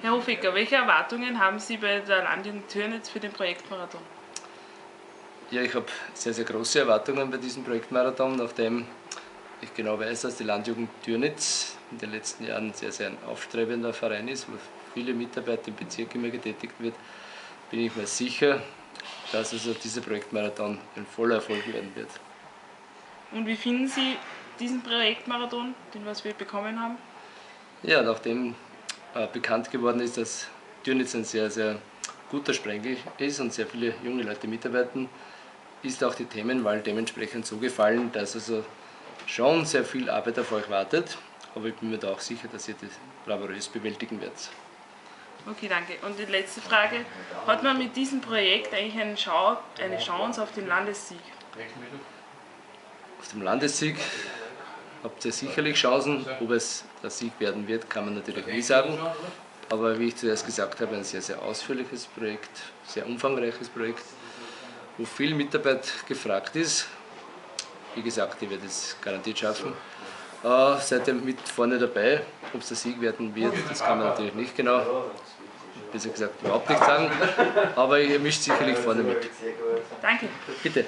Herr Hofecker, welche Erwartungen haben Sie bei der Landjugend Türnitz für den Projektmarathon? Ja, ich habe sehr, sehr große Erwartungen bei diesem Projektmarathon, nachdem ich genau weiß, dass die Landjugend Türnitz in den letzten Jahren sehr, sehr ein aufstrebender Verein ist, wo viele Mitarbeiter im Bezirk immer getätigt wird, bin ich mir sicher, dass also dieser Projektmarathon ein voller Erfolg werden wird. Und wie finden Sie diesen Projektmarathon, den was wir bekommen haben? Ja, nachdem bekannt geworden ist, dass Türnitz ein sehr, sehr guter Sprengel ist und sehr viele junge Leute mitarbeiten, ist auch die Themenwahl dementsprechend so gefallen, dass also schon sehr viel Arbeit auf euch wartet, aber ich bin mir da auch sicher, dass ihr das bravourös bewältigen werdet. Okay, danke. Und die letzte Frage, hat man mit diesem Projekt eigentlich eine Chance auf den Landessieg? Auf dem Landessieg habt ihr sicherlich Chancen. Ob es der Sieg werden wird, kann man natürlich nie sagen. Aber wie ich zuerst gesagt habe, ein sehr, sehr ausführliches Projekt, sehr umfangreiches Projekt, wo viel Mitarbeit gefragt ist. Wie gesagt, ihr werdet es garantiert schaffen. Seid ihr mit vorne dabei? Ob es der Sieg werden wird, das kann man natürlich nicht genau, besser gesagt überhaupt nicht sagen. Aber ihr mischt sicherlich vorne mit. Danke. Bitte.